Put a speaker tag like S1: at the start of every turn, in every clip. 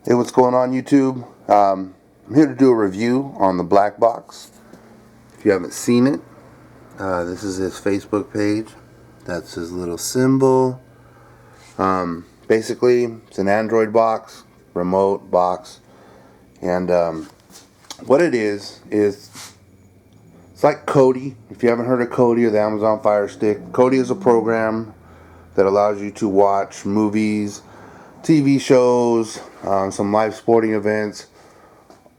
S1: Hey, what's going on, YouTube? I'm here to do a review on the BlkBoxx. If you haven't seen it, this is his Facebook page. That's his little symbol. Basically, it's an Android box, remote box, and what it is it's like Kodi. If you haven't heard of Kodi or the Amazon Fire Stick, Kodi is a program that allows you to watch movies, TV shows, some live sporting events,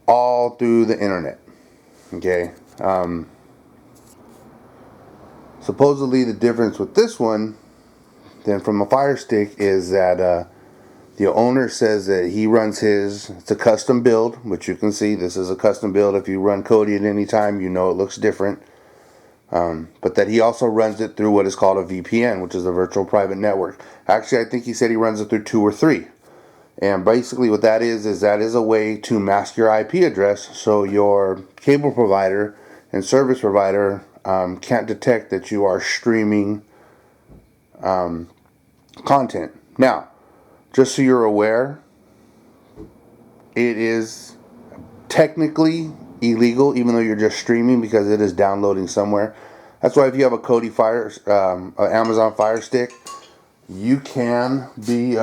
S1: all through the internet. Okay. Supposedly the difference with this one than from a Fire Stick is that the owner says that he runs his, it's a custom build, which you can see this is a custom build. If you run Kodi at any time, you know it looks different. But that he also runs it through what is called a VPN, which is a virtual private network. Actually, I think he said he runs it through 2 or 3. And basically what that is a way to mask your IP address so your cable provider and service provider can't detect that you are streaming content. Now, just so you're aware, it is technically illegal even though you're just streaming because it is downloading somewhere. That's why if you have a Kodi Fire, Amazon Fire Stick, you can be...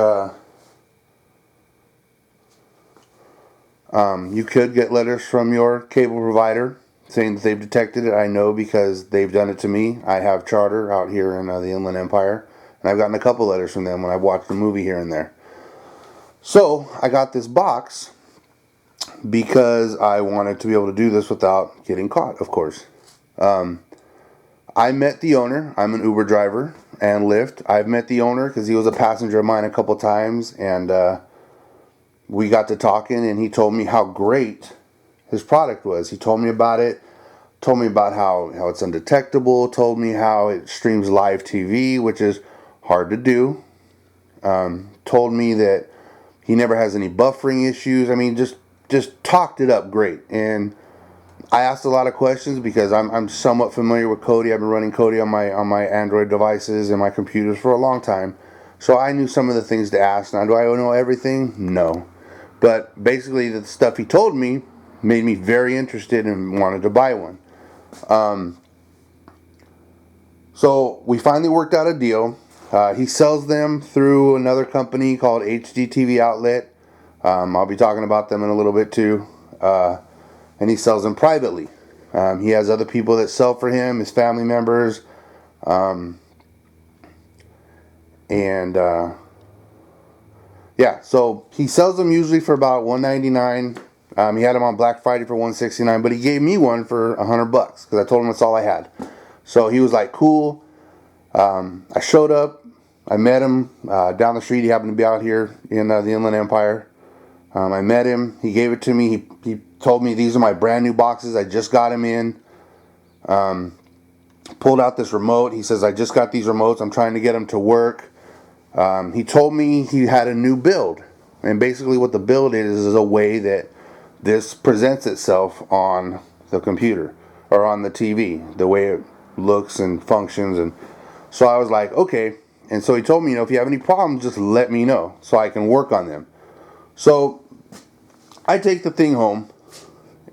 S1: you could get letters from your cable provider saying that they've detected it. I know because they've done it to me. I have Charter out here in the Inland Empire, and I've gotten a couple letters from them when I've watched a movie here and there. So I got this box because I wanted to be able to do this without getting caught, of course. I met the owner. I'm an Uber driver and Lyft. I've met the owner because he was a passenger of mine a couple times, and we got to talking, and he told me how great his product was. He told me about it, told me about how it's undetectable, told me how it streams live TV, which is hard to do. Told me that he never has any buffering issues. I mean, just talked it up great. And I asked a lot of questions because I'm somewhat familiar with Kodi. I've been running Kodi on my Android devices and my computers for a long time. So I knew some of the things to ask. Now, do I know everything? No. But basically the stuff he told me made me very interested and wanted to buy one. So we finally worked out a deal. He sells them through another company called HDTV Outlet. I'll be talking about them in a little bit too. And he sells them privately. He has other people that sell for him, his family members. Yeah, so he sells them usually for about $199. He had them on Black Friday for $169, but he gave me one for $100 because I told him that's all I had. So he was like, cool. I showed up. I met him down the street. He happened to be out here in the Inland Empire. I met him. He gave it to me. He told me these are my brand new boxes. I just got them in. Pulled out this remote. He says, I just got these remotes. I'm trying to get them to work. He told me he had a new build, and basically what the build is a way that this presents itself on the computer or on the TV, the way it looks and functions. And so I was like, okay. And so he told me, if you have any problems, just let me know so I can work on them. So I take the thing home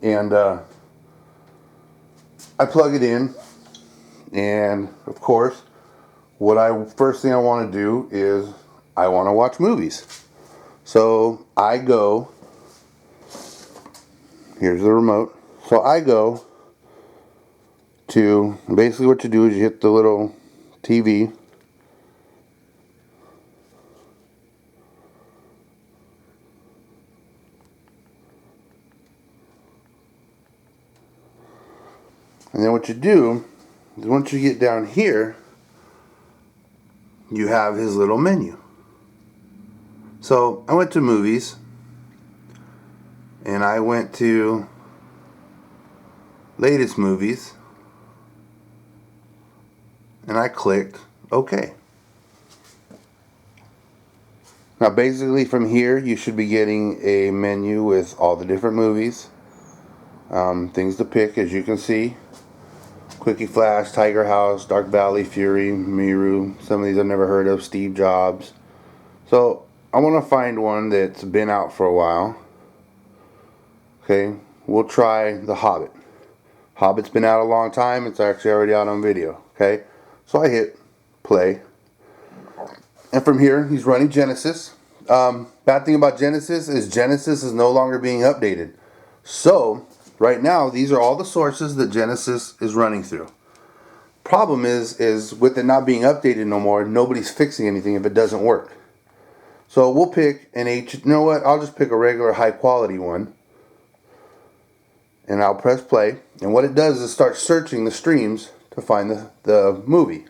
S1: and I plug it in, and of course first thing I want to do is I want to watch movies. So I go, here's the remote. So I go to, basically what you do is you hit the little TV. And then what you do is once you get down here, you have his little menu. So I went to movies, and I went to latest movies, and I clicked OK. Now basically from here you should be getting a menu with all the different movies, things to pick, as you can see. Quickie Flash, Tiger House, Dark Valley, Fury, Miru. Some of these I've never heard of. Steve Jobs. So I want to find one that's been out for a while. Okay, we'll try The Hobbit. Hobbit's been out a long time. It's actually already out on video. Okay, so I hit play. And from here, he's running Genesis. Bad thing about Genesis is no longer being updated. So, right now, these are all the sources that Genesis is running through. Problem is with it not being updated no more, nobody's fixing anything if it doesn't work. So we'll pick an you know what, I'll just pick a regular high quality one. And I'll press play. And what it does is start searching the streams to find the movie.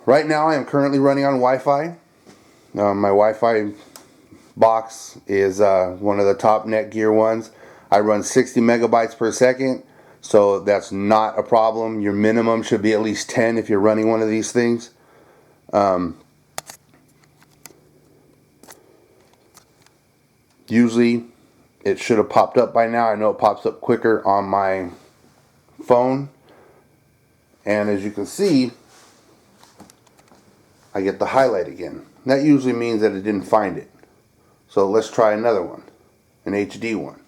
S1: Right now I am currently running on Wi-Fi. My Wi-Fi box is one of the top Netgear ones. I run 60 megabytes per second, so that's not a problem. Your minimum should be at least 10 if you're running one of these things. Usually it should have popped up by now. I know it pops up quicker on my phone. And as you can see, I get the highlight again. That usually means that it didn't find it. So let's try another one, an HD one.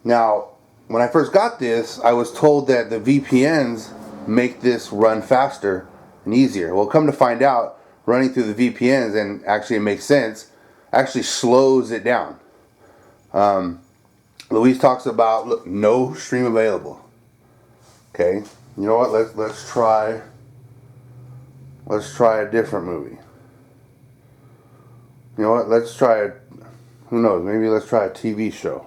S1: Now, when I first got this, I was told that the VPNs make this run faster and easier. Well, come to find out, running through the VPNs, and actually it makes sense, actually slows it down. Luis talks about, look, no stream available. Okay, you know what? Let's try a different movie. You know what? Let's try it. Who knows? Maybe let's try a TV show.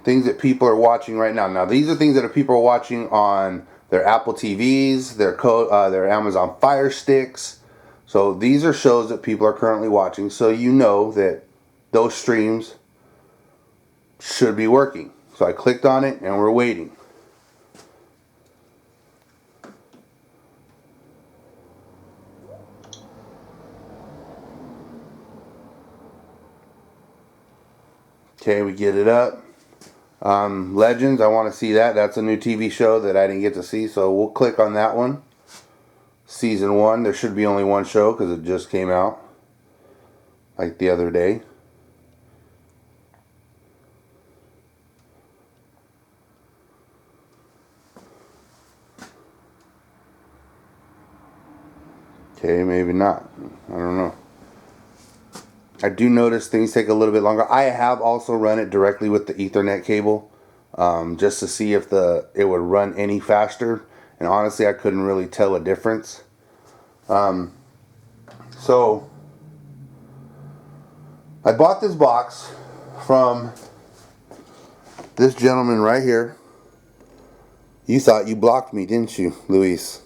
S1: Things that people are watching right now. Now, these are things that people are watching on their Apple TVs, their Amazon Fire Sticks. So these are shows that people are currently watching. So you know that those streams should be working. So I clicked on it and we're waiting. Okay, we get it up. Legends, I want to see that. That's a new TV show that I didn't get to see, so we'll click on that one. Season 1, there should be only one show because it just came out like the other day. Okay, maybe not. I don't know. I do notice things take a little bit longer. I have also run it directly with the Ethernet cable, just to see if it would run any faster. And honestly, I couldn't really tell a difference. So I bought this box from this gentleman right here. You thought you blocked me, didn't you, Luis?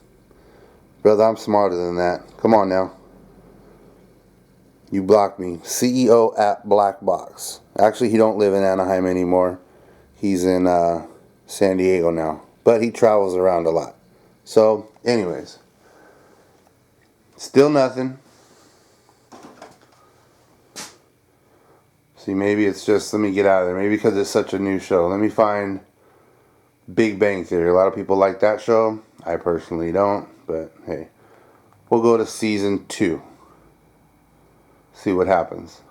S1: Brother, I'm smarter than that. Come on now. You blocked me. CEO at BlkBoxx. Actually, he don't live in Anaheim anymore. He's in San Diego now. But he travels around a lot. So, anyways. Still nothing. See, maybe it's just, let me get out of there. Maybe because it's such a new show. Let me find Big Bang Theory. A lot of people like that show. I personally don't. But, hey. We'll go to season 2. See what happens.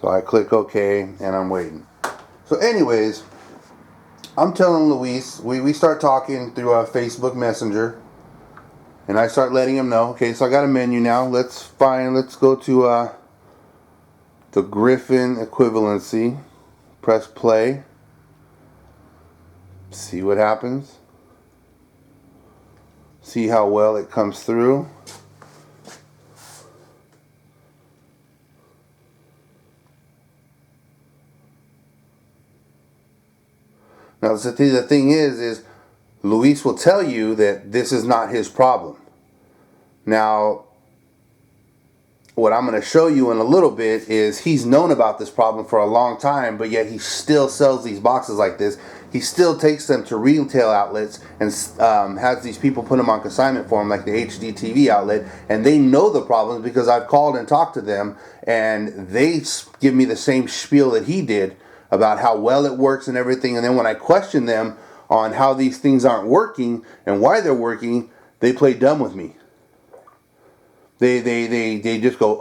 S1: So I click OK and I'm waiting. So anyways, I'm telling Luis, we start talking through a Facebook Messenger, and I start letting him know, okay, so I got a menu now. Let's go to the Griffin equivalency. Press play. See what happens. See how well it comes through. Now the thing is Luis will tell you that this is not his problem. Now, what I'm going to show you in a little bit is he's known about this problem for a long time, but yet he still sells these boxes like this. He still takes them to retail outlets and has these people put them on consignment for him, like the HDTV Outlet, and they know the problems because I've called and talked to them, and they give me the same spiel that he did about how well it works and everything. And then when I question them on how these things aren't working and why they're working, they play dumb with me. They just go,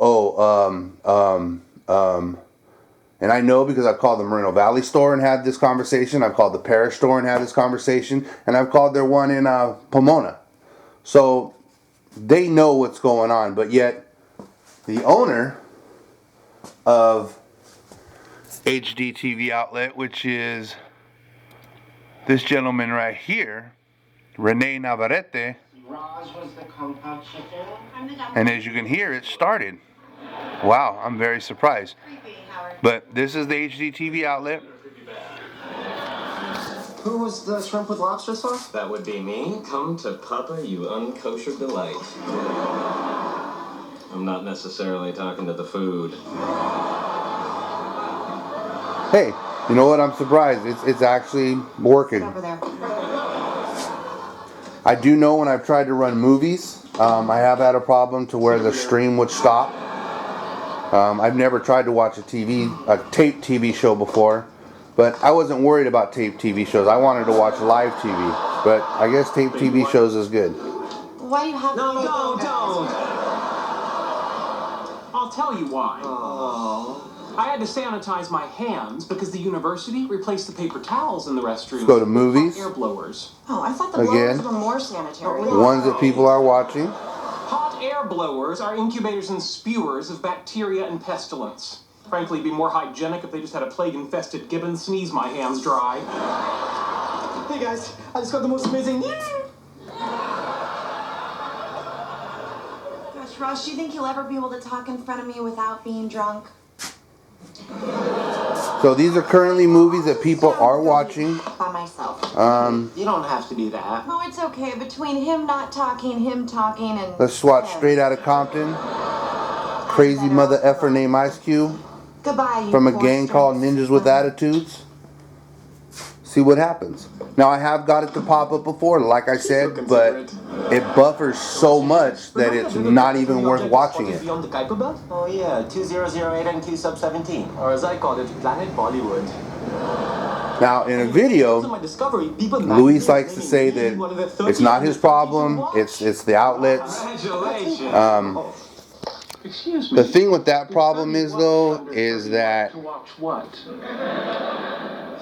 S1: and I know because I've called the Moreno Valley store and had this conversation. I've called the Parish store and had this conversation. And I've called their one in Pomona. So they know what's going on. But yet the owner of HDTV Outlet, which is this gentleman right here, Rene Navarrete, and as you can hear, it started. Wow, I'm very surprised. But this is the HDTV Outlet.
S2: Who was the shrimp with lobster sauce?
S3: That would be me. Come to Papa, you unkosher delight. I'm not necessarily talking to the food.
S1: Hey, you know what? I'm surprised. It's actually working.
S2: Over there.
S1: I do know when I've tried to run movies, I have had a problem to where the stream would stop. I've never tried to watch a taped TV show before, but I wasn't worried about taped TV shows. I wanted to watch live TV, but I guess taped TV shows is good.
S4: Why do you have
S2: No, don't.
S5: I'll tell you why.
S2: Oh.
S5: I had to sanitize my hands because the university replaced the paper towels in the restrooms.
S1: Let's go to movies.
S5: Air blowers.
S4: Oh, I thought the
S1: Again.
S4: blowers were more sanitary.
S1: The ones that people are watching.
S5: Hot air blowers are incubators and spewers of bacteria and pestilence. Frankly, it'd be more hygienic if they just had a plague-infested gibbon sneeze my hands dry.
S2: Hey guys, I just got the most amazing news.
S4: Gosh, Ross, do you think you'll ever be able to talk in front of me without being drunk?
S1: So these are currently movies that people are watching.
S4: By myself.
S2: You don't have to do that.
S4: Oh, it's okay. Between him not talking, him talking, and...
S1: Let's watch Straight Outta Compton. Crazy mother effer named Ice Cube.
S4: Goodbye, you
S1: From a
S4: poor
S1: gang called
S4: strings.
S1: Ninjas with Attitudes. See what happens. Now I have got it to pop up before, like I said, but it buffers so much that it's not even worth watching it.
S2: Beyond the Kuiper Belt? Oh yeah, 2008 and Q sub 17, or as I call it, Planet Bollywood.
S1: Now in a video, Luis likes to say that it's not his problem, it's the outlets.
S5: Excuse me.
S1: The thing with that problem is though, is that
S5: To watch what?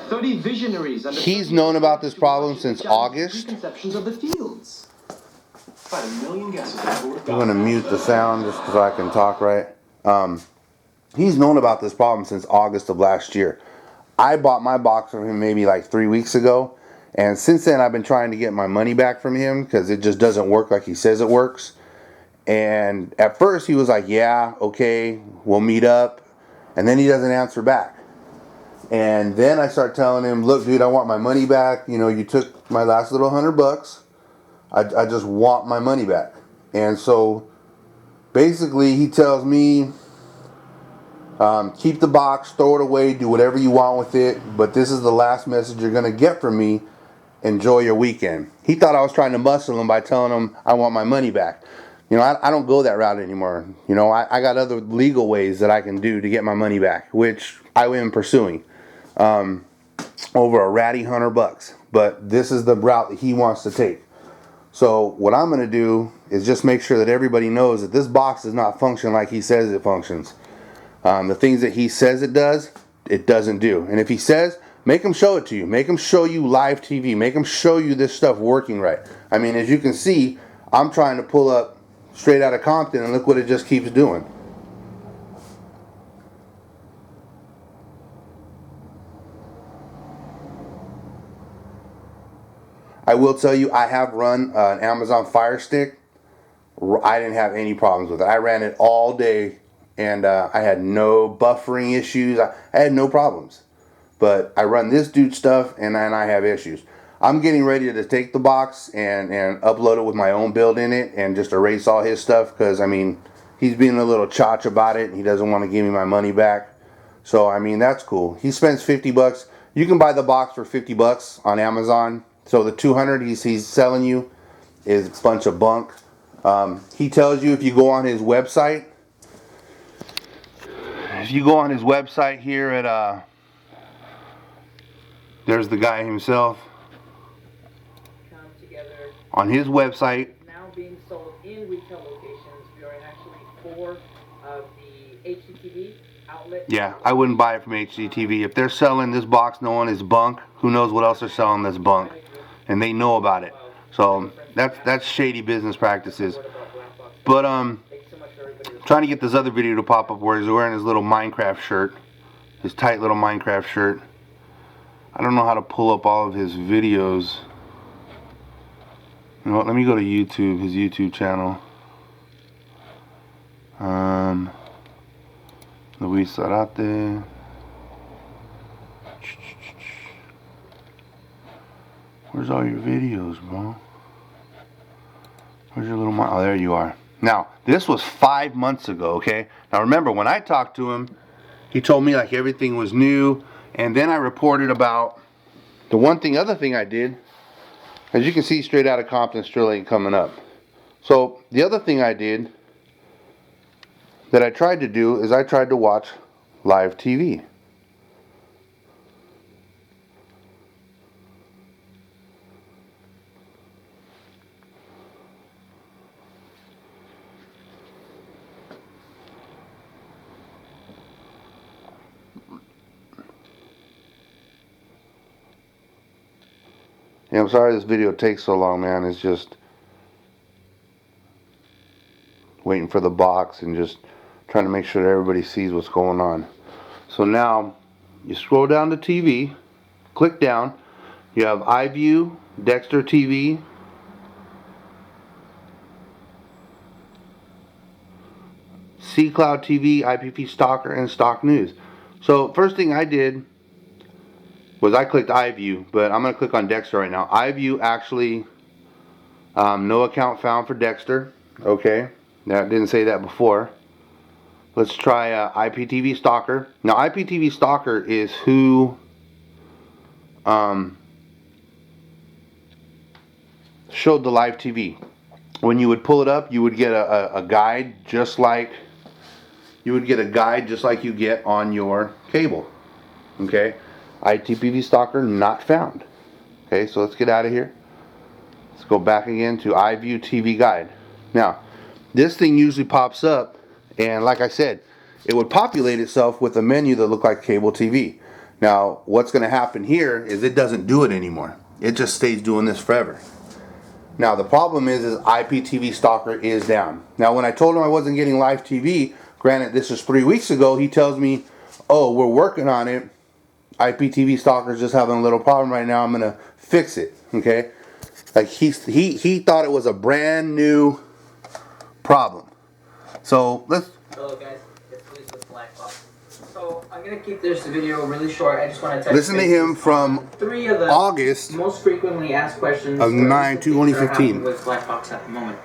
S2: 30 visionaries.
S1: he's known about this problem since August.
S2: Preconceptions of the fields.
S5: About a million guesses.
S1: I'm gonna mute the sound just so I can talk right. He's known about this problem since August of last year. I bought my box from him maybe like 3 weeks ago, and since then I've been trying to get my money back from him because it just doesn't work like he says it works. And at first he was like, yeah, okay, we'll meet up, and then he doesn't answer back. And then I start telling him, look dude, I want my money back. You know, you took my last little $100. I just want my money back. And so basically he tells me, keep the box, throw it away, do whatever you want with it, but this is the last message you're going to get from me. Enjoy your weekend. He thought I was trying to muscle him by telling him I want my money back. You know, I don't go that route anymore. You know, I got other legal ways that I can do to get my money back, which I am pursuing. Over a ratty $100. But this is the route that he wants to take. So what I'm going to do is just make sure that everybody knows that this box does not function like he says it functions. The things that he says it does, it doesn't do. And if he says, make him show it to you. Make him show you live TV. Make him show you this stuff working right. I mean, as you can see, I'm trying to pull up Straight Outta Compton, and look what it just keeps doing. I will tell you, I have run an Amazon Fire Stick. I didn't have any problems with it. I ran it all day, and I had no buffering issues. I had no problems. But I run this dude stuff, and then I have issues. I'm getting ready to take the box and upload it with my own build in it and just erase all his stuff because, I mean, he's being a little chotch about it. He doesn't want to give me my money back. So I mean, that's cool. He spends 50 bucks. You can buy the box for 50 bucks on Amazon. So the 200 he's selling you is a bunch of bunk. He tells you if you go on his website. If you go on his website here at there's the guy himself. On his website.
S6: Now being sold in retail locations. We are in actually 4 of the HDTV Outlet.
S1: Yeah, I wouldn't buy it from HDTV. If they're selling this box knowing it's bunk, who knows what else they're selling that's bunk. And they know about it. So that's shady business practices. But trying to get this other video to pop up where he's wearing his little Minecraft shirt. His tight little Minecraft shirt. I don't know how to pull up all of his videos. You know what, let me go to YouTube, his YouTube channel. Luis Zarate. Where's all your videos, bro? Where's your little oh, there you are. Now, this was 5 months ago, okay? Now remember, when I talked to him, he told me like everything was new, and then I reported about the other thing I did, as you can see, straight out of Compton still ain't coming up. So the other thing I did that I tried to do is I tried to watch live TV. Yeah, I'm sorry this video takes so long, man. It's just waiting for the box and just trying to make sure that everybody sees what's going on. So now you scroll down to TV, click down, you have iView, Dexter TV, C-Cloud TV, IPP Stalker, and Stock News. So first thing I did was I clicked iView, but I'm going to click on Dexter right now. iView actually, no account found for Dexter. Okay, that didn't say that before. Let's try IPTV Stalker. Now IPTV Stalker is who showed the live TV. When you would pull it up, you would get a guide just like you get on your cable. Okay. IPTV Stalker not found. Okay, so let's get out of here. Let's go back again to iView TV Guide. Now, this thing usually pops up, and like I said, it would populate itself with a menu that looked like cable TV. Now, what's going to happen here is it doesn't do it anymore. It just stays doing this forever. Now, the problem is IPTV Stalker is down. Now, when I told him I wasn't getting live TV, granted this was 3 weeks ago, he tells me, oh, we're working on it. IPTV Stalker's just having a little problem right now. I'm gonna fix it. Okay, like he thought it was a brand new problem. So let's.
S6: Hello guys, it's Luis with BlkBoxx. So I'm gonna keep this video really short. I just want to
S1: listen to him from
S6: 3 of the
S1: August
S6: most frequently asked questions
S1: of 2015
S6: with BlkBoxx at the moment.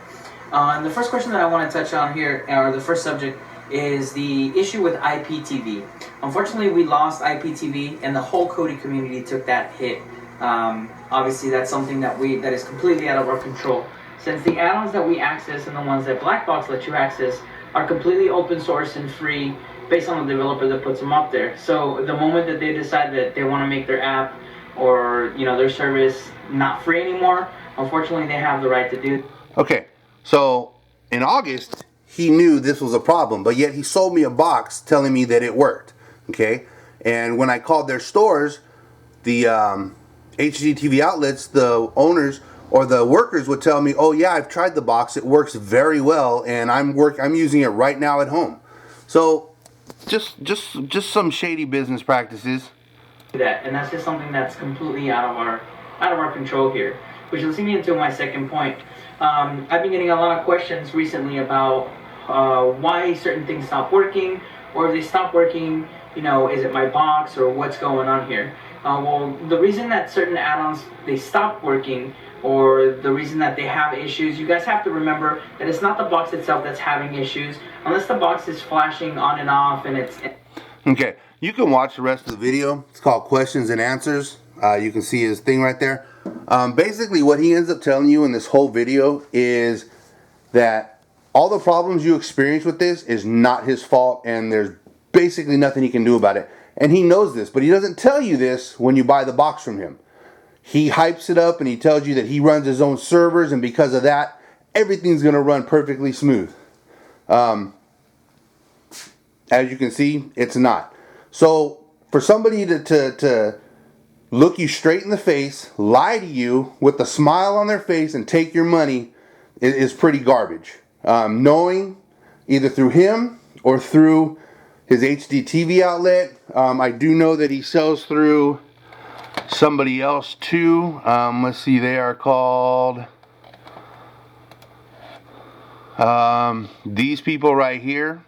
S6: And the first question that I want to touch on here, or the first subject, is the issue with IPTV. Unfortunately, we lost IPTV, and the whole Cody community took that hit. Obviously, that's something that is completely out of our control. Since the add-ons that we access and the ones that BlkBoxx let you access are completely open source and free, based on the developer that puts them up there. So the moment that they decide that they want to make their app or their service not free anymore, unfortunately, they have the right to do.
S1: Okay, so in August, he knew this was a problem, but yet he sold me a box telling me that it worked. Okay, and when I called their stores, the HDTV outlets, the owners or the workers would tell me, "Oh yeah, I've tried the box. It works very well, and I'm using it right now at home." So, just some shady business practices.
S6: That, and that's just something that's completely out of our control here. Which leads me into my second point. I've been getting a lot of questions recently about why certain things stop working, or if they stop working, is it my box or what's going on here? Well, the reason that certain add-ons they stopped working or the reason that they have issues, you guys have to remember that it's not the box itself that's having issues, unless the box is flashing on and off and it's...
S1: Okay, you can watch the rest of the video. It's called Questions and Answers. You can see his thing right there. Basically what he ends up telling you in this whole video is that all the problems you experience with this is not his fault, and there's basically nothing he can do about it. And he knows this, but he doesn't tell you this when you buy the box from him. He hypes it up and he tells you that he runs his own servers, and because of that, everything's going to run perfectly smooth. As you can see, it's not. So for somebody to look you straight in the face, lie to you with a smile on their face, and take your money is pretty garbage. Knowing either through him or through his HDTV outlet, I do know that he sells through somebody else too. Let's see, they are called these people right here.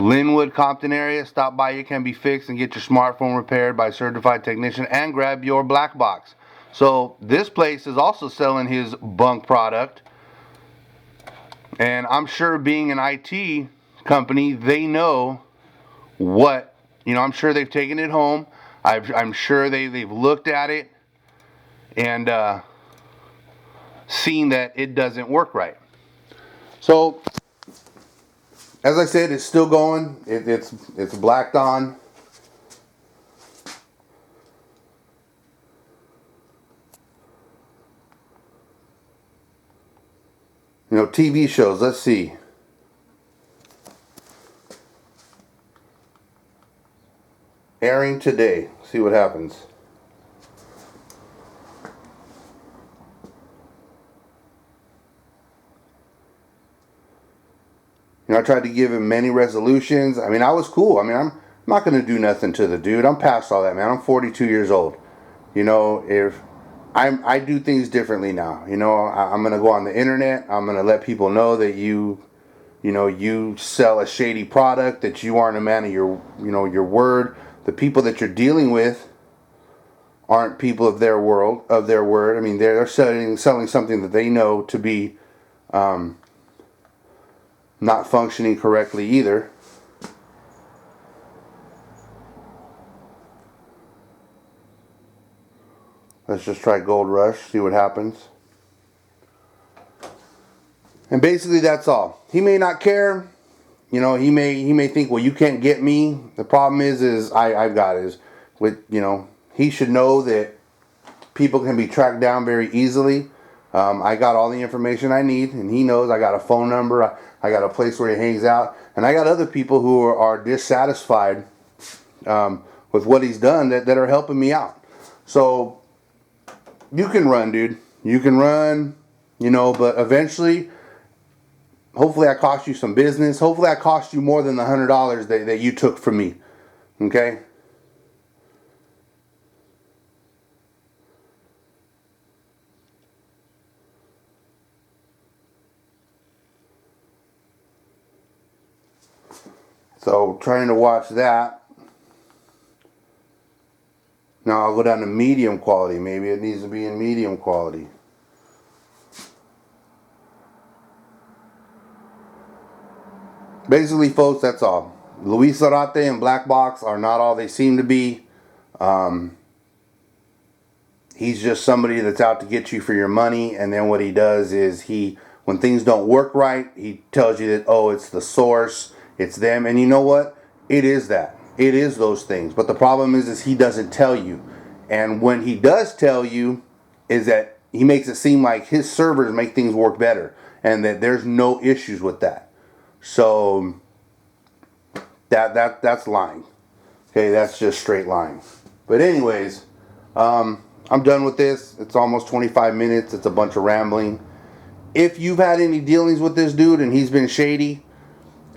S1: Linwood, Compton area. Stop by, it can be fixed, and get your smartphone repaired by a certified technician, and grab your BlkBoxx. So this place is also selling his bunk product, and I'm sure, being an IT company, they know what, you know, I'm sure they've taken it home. I'm sure they've looked at it and seen that it doesn't work right. So as I said, it's still going. It's blacked on. You know, TV shows, let's see. Airing today. See what happens. You know, I tried to give him many resolutions. I mean, I was cool. I mean, I'm not going to do nothing to the dude. I'm past all that, man. I'm 42 years old. You know, if I do things differently now. You know, I'm going to go on the internet. I'm going to let people know that you sell a shady product, that you aren't a man of your word. The people that you're dealing with aren't people of their word. I mean, they're selling something that they know to be not functioning correctly either. Let's just try Gold Rush, see what happens. And basically that's all. He may not care. You know, he may think, well, you can't get me. The problem is I've got is with, you know, he should know that people can be tracked down very easily. I got all the information I need, and he knows. I got a phone number. I got a place where he hangs out, and I got other people who are dissatisfied with what he's done that are helping me out. So you can run, dude. You can run, you know, but eventually, hopefully I cost you some business. Hopefully I cost you more than the $100 that you took from me. Okay? So trying to watch that. Now I'll go down to medium quality. Maybe it needs to be in medium quality. Basically, folks, that's all. Luis Zarate and BlkBoxx are not all they seem to be. He's just somebody that's out to get you for your money, and then what he does is when things don't work right, he tells you that, oh, it's the source, it's them, and you know what? It is that. It is those things. But the problem is he doesn't tell you. And when he does tell you, is that he makes it seem like his servers make things work better, and that there's no issues with that. So that's lying. Okay, that's just straight lying. But anyways, I'm done with this. It's almost 25 minutes. It's a bunch of rambling. If you've had any dealings with this dude and he's been shady,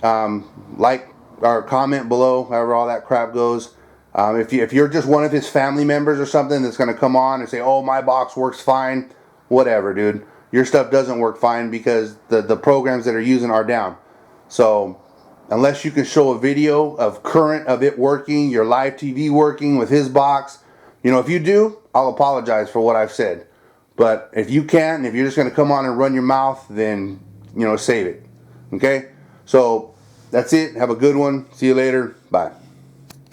S1: like or comment below, however all that crap goes. If you're just one of his family members or something that's going to come on and say, oh, my box works fine, whatever, dude. Your stuff doesn't work fine because the programs that are using are down. So unless you can show a video of it working, your live TV working with his box, you know, if you do, I'll apologize for what I've said. But if you can't, if you're just going to come on and run your mouth, then, you know, save it. Okay? So that's it. Have a good one. See you later. Bye.